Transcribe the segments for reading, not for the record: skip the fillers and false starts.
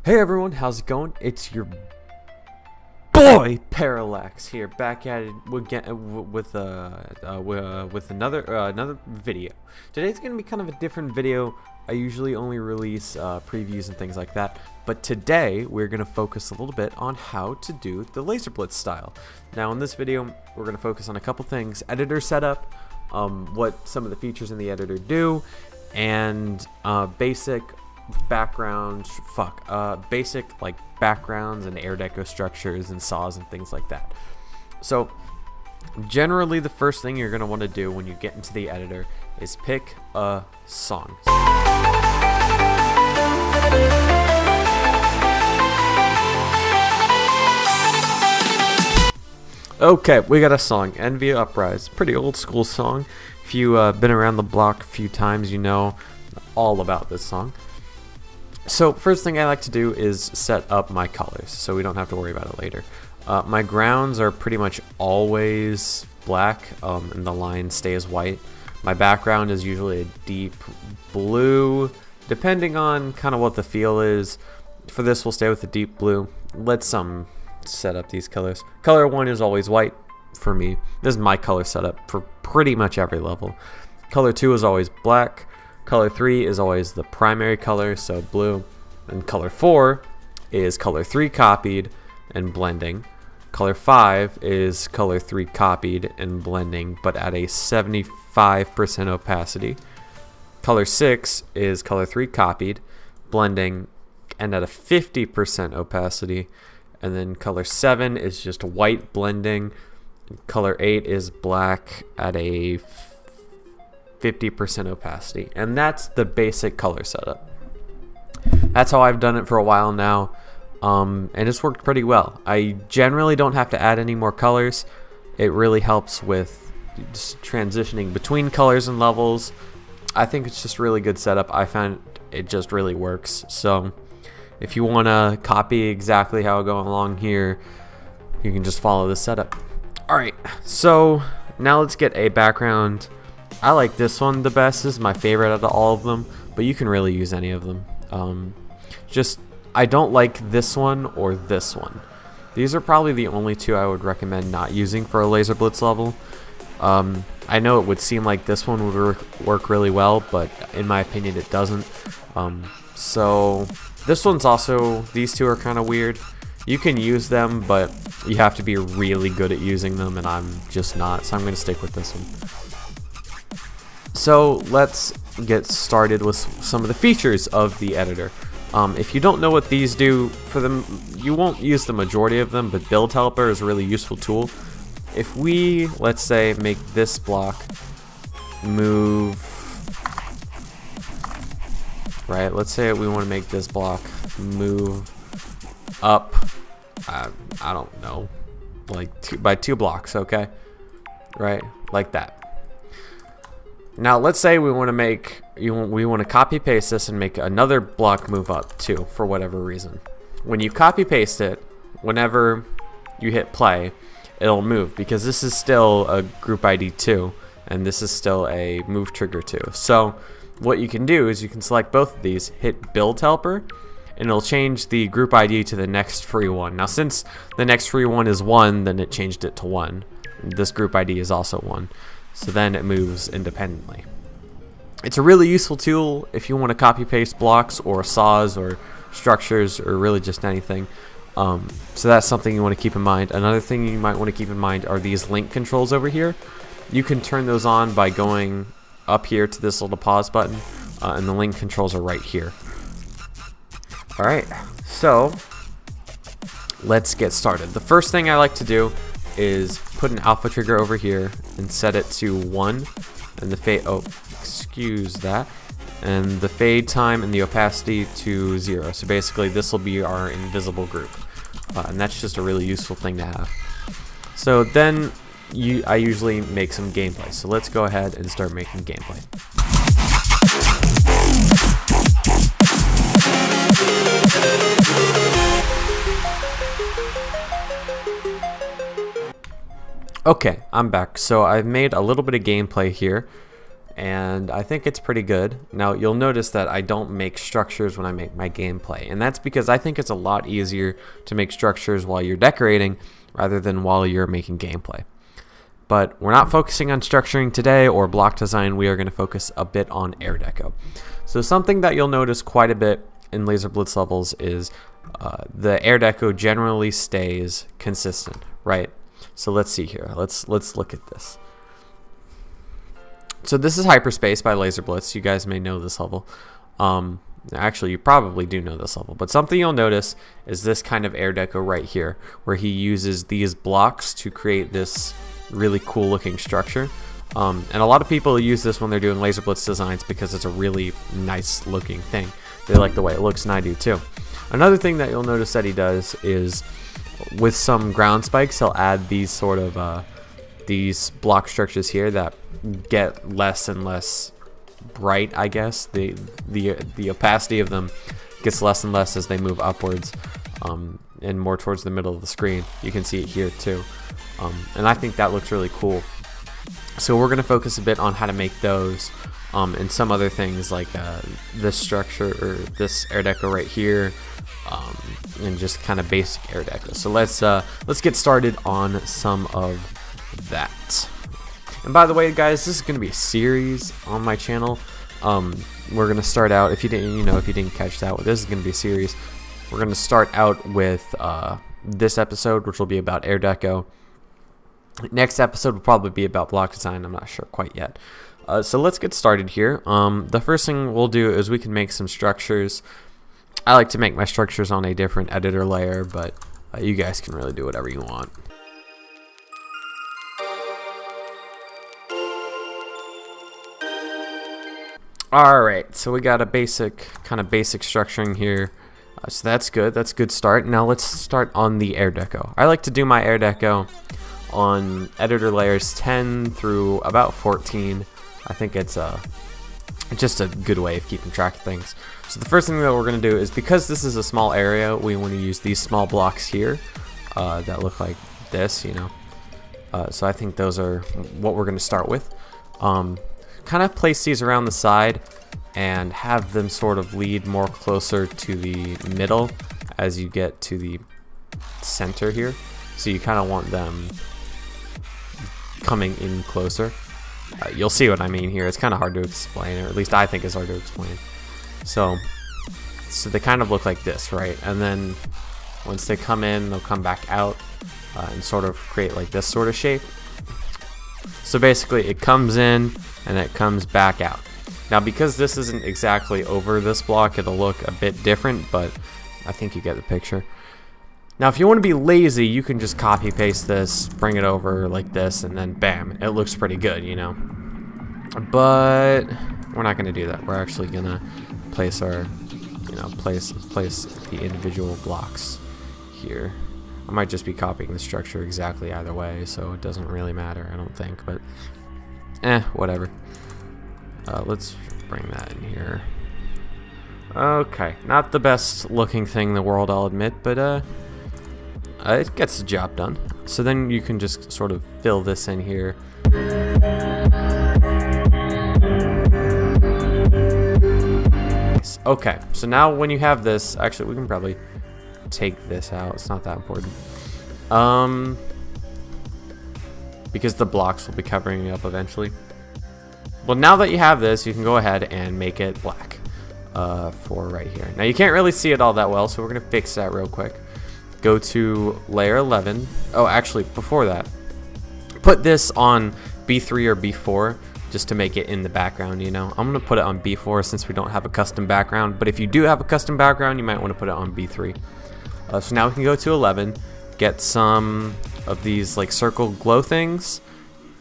Hey everyone, how's it going? It's your boy Parallax here, back at it with another video. Today's gonna be kind of a different video. I usually only release previews and things like that, but today we're gonna focus a little bit on how to do the LazerBlitz style. Now in this video, we're gonna focus on a couple things: editor setup, what some of the features in the editor do, and basic like backgrounds and air deco structures and saws and things like that. So generally the first thing you're going to want to do when you get into the editor is pick a song. Okay, we got a song, Envy Uprise. Pretty old school song. If you've been around the block a few times, you know all about this song. So first thing I like to do is set up my colors so we don't have to worry about it later. My grounds are pretty much always black and the line stays white. My background is usually a deep blue, depending on kind of what the feel is. For this we'll stay with the deep blue. Let's set up these colors. Color 1 is always white for me. This is my color setup for pretty much every level. Color 2 is always black. Color 3 is always the primary color, so blue. And color 4 is color 3 copied and blending. Color 5 is color 3 copied and blending, but at a 75% opacity. Color 6 is color 3 copied, blending, and at a 50% opacity. And then color 7 is just white blending. Color 8 is black at a 50% opacity, and that's the basic color setup. That's how I've done it for a while now, and it's worked pretty well. I generally don't have to add any more colors. It really helps with just transitioning between colors and levels. I think it's just really good setup. I found it just really works. So if you want to copy exactly how I go along here, you can just follow this setup. Alright, so now let's get a background. I like this one the best. This is my favorite out of all of them, but you can really use any of them. I don't like this one or this one. These are probably the only two I would recommend not using for a LazerBlitz level. I know it would seem like this one would work really well, but in my opinion it doesn't. So this one's also, these two are kind of weird. You can use them, but you have to be really good at using them, and I'm just not, so I'm going to stick with this one. So let's get started with some of the features of the editor. If you don't know what these do, for them, you won't use the majority of them, but Build Helper is a really useful tool. If we, let's say, make this block move, right, let's say we want to make this block move up, I don't know, like by 2 blocks, okay, right, like that. Now let's say we want to copy paste this and make another block move up too, for whatever reason. When you copy paste it, whenever you hit play, it'll move, because this is still a group ID 2 and this is still a move trigger 2. So what you can do is you can select both of these, hit Build Helper, and it'll change the group ID to the next free one. Now since the next free one is 1, then it changed it to 1. This group ID is also 1. So then it moves independently. It's a really useful tool if you want to copy paste blocks or saws or structures or really just anything. So that's something you want to keep in mind. Another thing you might want to keep in mind are these link controls over here. You can turn those on by going up here to this little pause button, and the link controls are right here. Alright, so let's get started. The first thing I like to do is put an alpha trigger over here and set it to 1, and the fade, and the fade time and the opacity to 0. So basically this will be our invisible group, and that's just a really useful thing to have. So then I usually make some gameplay, so let's go ahead and start making gameplay. Okay, I'm back. So I've made a little bit of gameplay here, and I think it's pretty good. Now you'll notice that I don't make structures when I make my gameplay, and that's because I think it's a lot easier to make structures while you're decorating rather than while you're making gameplay. But we're not focusing on structuring today or block design. We are going to focus a bit on air deco. So something that you'll notice quite a bit in LazerBlitz levels is the air deco generally stays consistent, right? So let's see here. Let's look at this. So this is Hyperspace by LazerBlitz. You guys may know this level. Actually, you probably do know this level. But something you'll notice is this kind of air deco right here, where he uses these blocks to create this really cool looking structure. And a lot of people use this when they're doing LazerBlitz designs because it's a really nice looking thing. They like the way it looks, and I do too. Another thing that you'll notice that he does is with some ground spikes, he'll add these sort of these block structures here that get less and less bright, I guess. The opacity of them gets less and less as they move upwards and more towards the middle of the screen. You can see it here too. And I think that looks really cool. So we're going to focus a bit on how to make those and some other things like this structure or this air deco right here, and just kind of basic air deco. So let's get started on some of that. And by the way, guys, this is going to be a series on my channel. We're going to start out, if you didn't catch that, this is going to be a series. We're going to start out with this episode, which will be about air deco. Next episode will probably be about block design. I'm not sure quite yet. So let's get started here. The first thing we'll do is we can make some structures. I like to make my structures on a different editor layer, but you guys can really do whatever you want. Alright, so we got a basic structuring here. So that's good. That's a good start. Now let's start on the air deco. I like to do my air deco on editor layers 10 through about 14. I think it's just a good way of keeping track of things. So the first thing that we're going to do is, because this is a small area, we want to use these small blocks here that look like this, you know. So I think those are what we're going to start with. Kind of place these around the side and have them sort of lead more closer to the middle as you get to the center here. So you kind of want them coming in closer. You'll see what I mean here. It's kind of hard to explain, or at least I think it's hard to explain. So they kind of look like this, right? And then once they come in, they'll come back out and sort of create like this sort of shape. So basically it comes in and it comes back out. Now because this isn't exactly over this block, it'll look a bit different, but I think you get the picture. Now if you want to be lazy, you can just copy paste this, bring it over like this, and then bam, it looks pretty good, you know. But we're not going to do that. We're actually going to place our, place the individual blocks here. I might just be copying the structure exactly either way, so it doesn't really matter, I don't think, but whatever. Let's bring that in here. Okay, not the best looking thing in the world, I'll admit, but it gets the job done. So then you can just sort of fill this in here. Okay, so now when you have this, actually we can probably take this out. It's not that important. Because the blocks will be covering it up eventually. Well, now that you have this, you can go ahead and make it black for right here. Now you can't really see it all that well, so we're gonna fix that real quick. Go to layer 11. Oh, actually, before that, put this on B3 or B4 just to make it in the background, you know. I'm gonna put it on B4 since we don't have a custom background, but if you do have a custom background, you might want to put it on B3. So now we can go to 11, get some of these like circle glow things,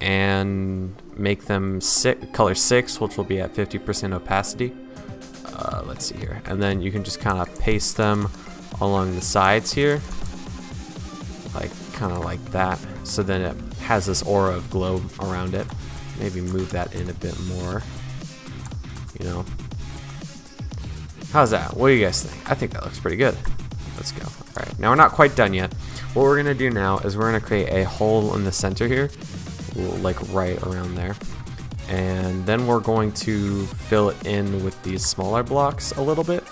and make them color 6, which will be at 50% opacity. Let's see here, and then you can just kind of paste them along the sides here, like kind of like that. So then it has this aura of glow around it. Maybe move that in a bit more, you know. How's that? What do you guys think? I think that looks pretty good. Let's go. All right, now we're not quite done yet. What we're gonna do now is we're gonna create a hole in the center here, like right around there, And then we're going to fill it in with these smaller blocks a little bit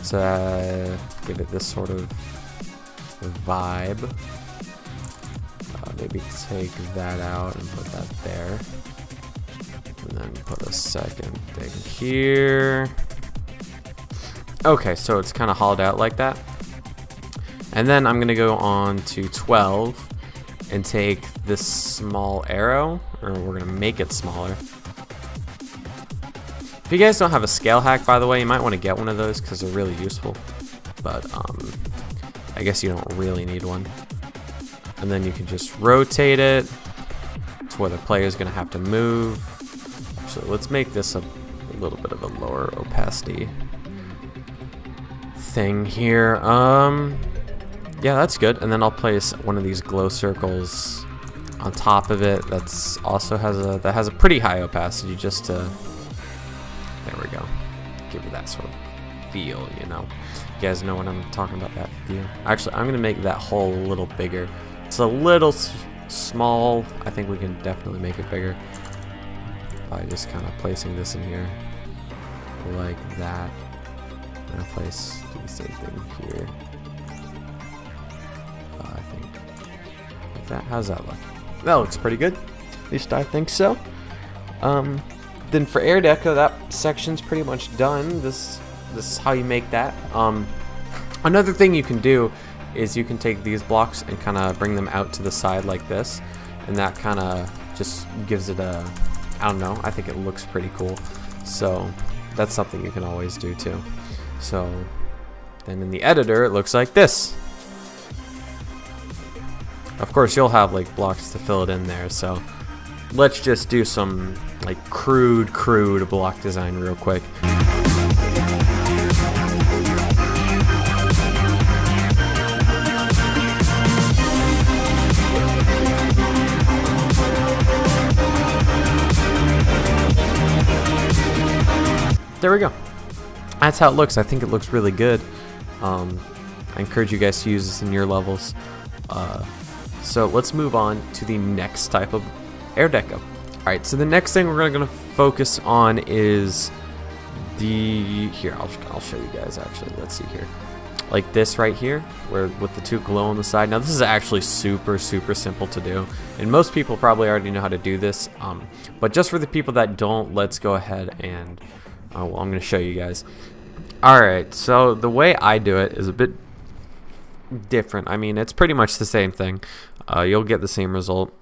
to give it this sort of vibe. Maybe take that out and put that there. And then put a second thing here. Okay, so it's kind of hollowed out like that. And then I'm gonna go on to 12 and take this small arrow, or we're gonna make it smaller. If you guys don't have a scale hack, by the way, you might want to get one of those because they're really useful. But I guess you don't really need one. And then you can just rotate it to where the player is gonna have to move. So let's make this a little bit of a lower opacity thing here. Yeah, that's good. And then I'll place one of these glow circles on top of it. That's also has a pretty high opacity, just to, there we go, give it that sort of feel, you know. You guys know what I'm talking about, that feel. Actually, I'm gonna make that hole a little bigger. It's a little small. I think we can definitely make it bigger by just kind of placing this in here like that. I'm gonna place the same thing here. I think like that. How's that look? That looks pretty good. At least I think so. Then for air deco, that section's pretty much done. This is how you make that. Another thing you can do is you can take these blocks and kind of bring them out to the side like this, and that kind of just gives it a, I don't know, I think it looks pretty cool. So that's something you can always do too. So then in the editor, it looks like this. Of course, you'll have like blocks to fill it in there. So let's just do some like crude block design real quick. There we go. That's how it looks. I think it looks really good. I encourage you guys to use this in your levels. So let's move on to the next type of air deco. Alright, so the next thing we're going to focus on is here, I'll show you guys actually. Let's see here. Like this right here, where with the two glow on the side. Now this is actually super simple to do, and most people probably already know how to do this. But just for the people that don't, let's go ahead and well, I'm going to show you guys. Alright, so the way I do it is a bit different. I mean, it's pretty much the same thing. You'll get the same result.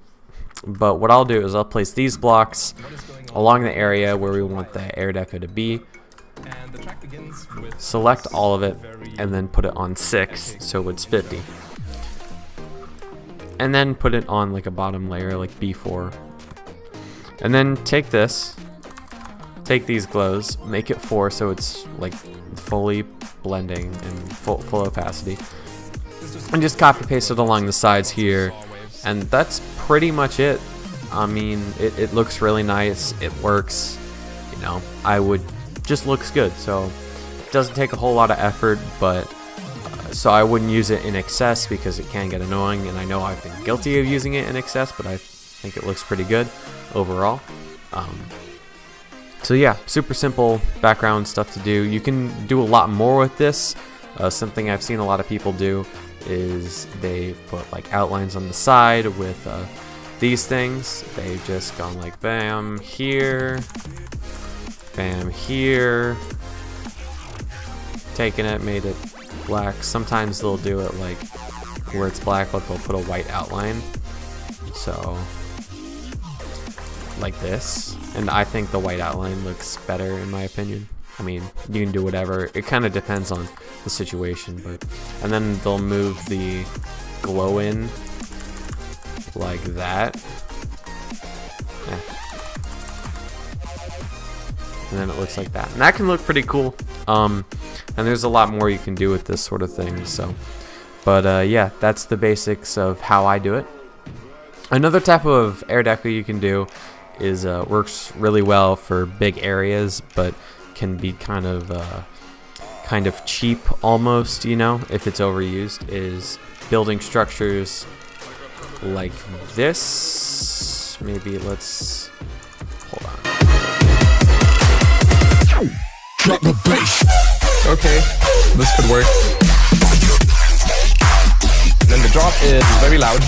But what I'll do is I'll place these blocks along the area where we want the air deco to be. Select all of it and then put it on 6 so it's 50. And then put it on like a bottom layer like B4. And then take this, take these glows, make it 4 so it's like fully blending and full opacity. And just copy paste it along the sides here. And that's pretty much it. I mean, it looks really nice. It works. You know, just looks good. So it doesn't take a whole lot of effort, but so I wouldn't use it in excess because it can get annoying. And I know I've been guilty of using it in excess, but I think it looks pretty good overall. So yeah, super simple background stuff to do. You can do a lot more with this. Something I've seen a lot of people do is they put like outlines on the side with these things. They've just gone like bam here, bam here, taken it, made it black. Sometimes they'll do it like where it's black, but they'll put a white outline. So like this, and I think the white outline looks better in my opinion. I mean, you can do whatever. It kind of depends on the situation, but and then they'll move the glow in like that. Yeah. And then it looks like that. And that can look pretty cool. And there's a lot more you can do with this sort of thing. So, but yeah, that's the basics of how I do it. Another type of air deco you can do is works really well for big areas, but can be kind of cheap almost, you know, if it's overused, is building structures like this. Maybe let's Okay, this could work. And then the drop is very loud.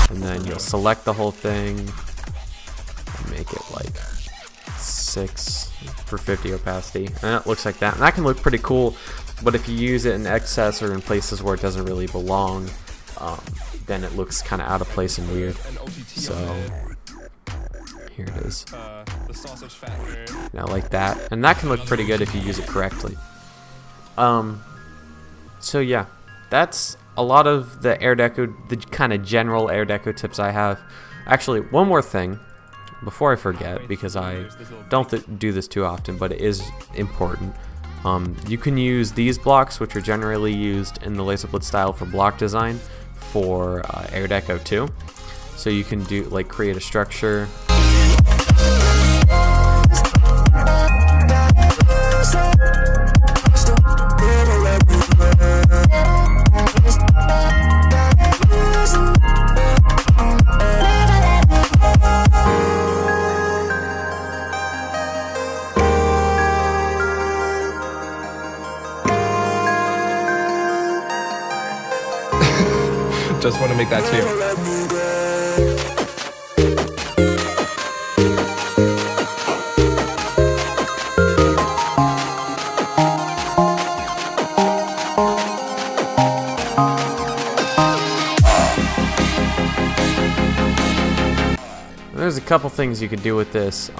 And then you'll select the whole thing and make it like 6 for 50 opacity. And it looks like that. And that can look pretty cool, but if you use it in excess or in places where it doesn't really belong, then it looks kind of out of place and weird. So here it is. Now like that. And that can look pretty good if you use it correctly. So yeah, that's a lot of the air deco, the kind of general air deco tips I have. Actually, one more thing before I forget, because I don't do this too often, but it is important. You can use these blocks, which are generally used in the LazerBlitz style for block design, for air deco too. So you can do like create a structure. Just want to make that clear. There's a couple things you could do with this.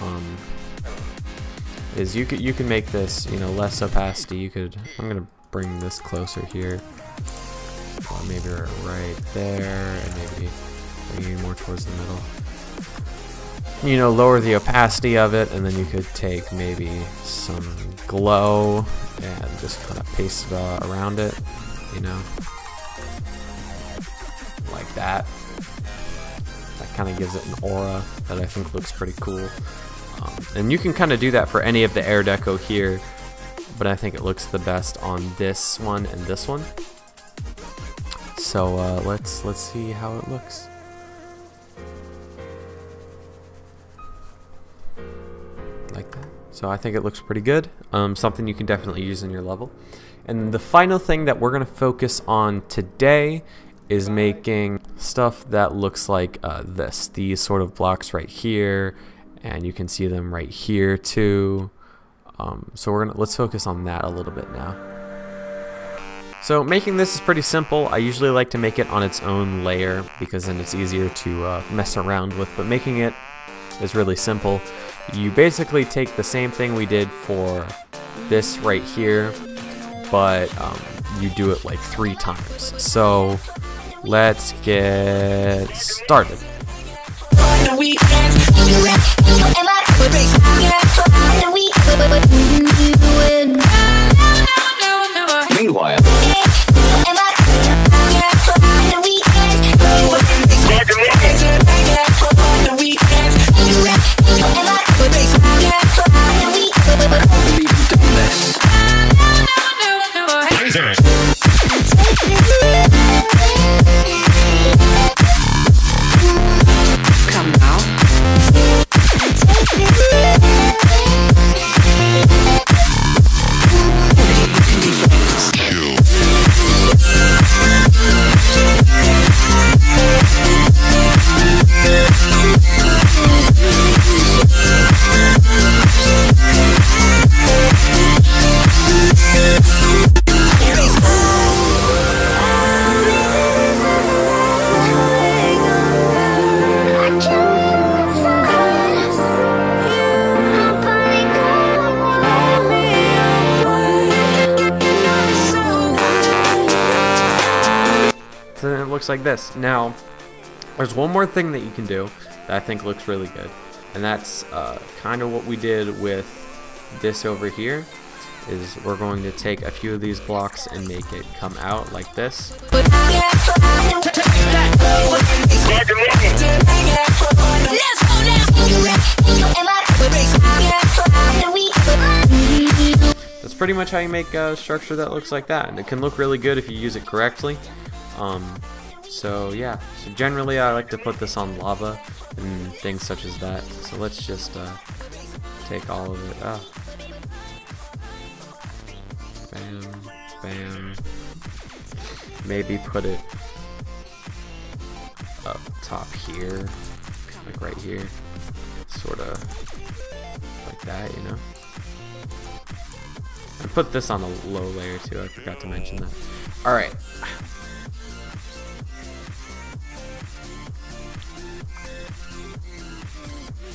Is you can make this, you know, less opacity. You could. I'm gonna bring this closer here. Or maybe right there, and maybe bring you more towards the middle. You know, lower the opacity of it, and then you could take maybe some glow and just kind of paste it around it, you know, like that. That kind of gives it an aura that I think looks pretty cool. And you can kind of do that for any of the air deco here, but I think it looks the best on this one and this one. So let's see how it looks. Like that. So I think it looks pretty good. Something you can definitely use in your level. And the final thing that we're gonna focus on today is making stuff that looks like this. These sort of blocks right here, and you can see them right here too. So let's focus on that a little bit now. So making this is pretty simple. I usually like to make it on its own layer because then it's easier to mess around with, but making it is really simple. You basically take the same thing we did for this right here, but you do it like 3 times. So let's get started. Meanwhile, come now. So then it looks like this. Now, there's one more thing that you can do that I think looks really good, and that's kind of what we did with this over here. Is we're going to take a few of these blocks and make it come out like this. That's pretty much how you make a structure that looks like that, and it can look really good if you use it correctly. So yeah, so generally I like to put this on lava and things such as that. So let's just take all of it. Bam, bam. Maybe put it up top here, like right here, sort of like that, you know. And put this on a low layer too. I forgot to mention that. All right.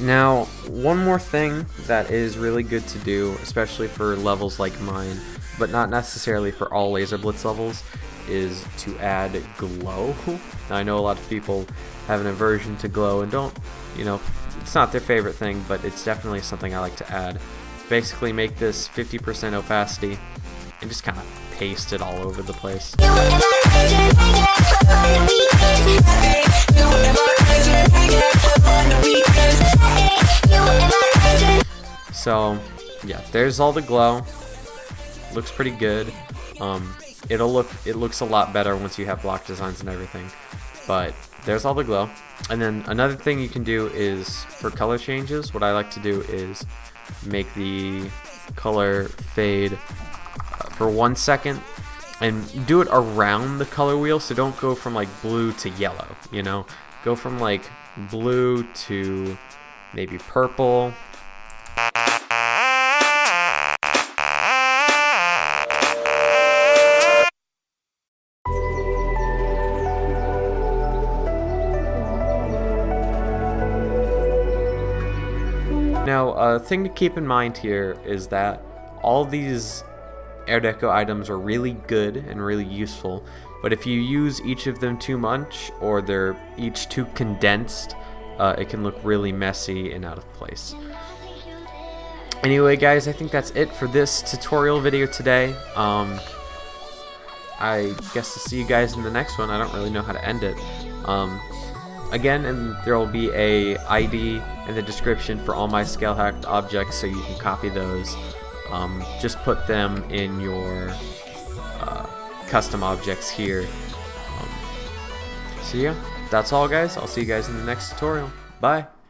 Now, one more thing that is really good to do, especially for levels like mine, but not necessarily for all LazerBlitz levels, is to add glow. Now, I know a lot of people have an aversion to glow and don't, you know, it's not their favorite thing, but it's definitely something I like to add. Basically make this 50% opacity and just kind of paste it all over the place. So yeah, there's all the glow. Looks pretty good. It looks a lot better once you have block designs and everything. But there's all the glow. And then another thing you can do is for color changes, what I like to do is make the color fade for 1 second and do it around the color wheel, so don't go from like blue to yellow, you know, go from like blue to maybe purple. Now, a thing to keep in mind here is that all these air deco items are really good and really useful, but if you use each of them too much or they're each too condensed, it can look really messy and out of place. Anyway guys, I think that's it for this tutorial video today. I guess to see you guys in the next one. I don't really know how to end it. Again, and there will be a ID in the description for all my scale hacked objects, so you can copy those. Just put them in your custom objects here. So yeah, that's all guys. I'll see you guys in the next tutorial. Bye.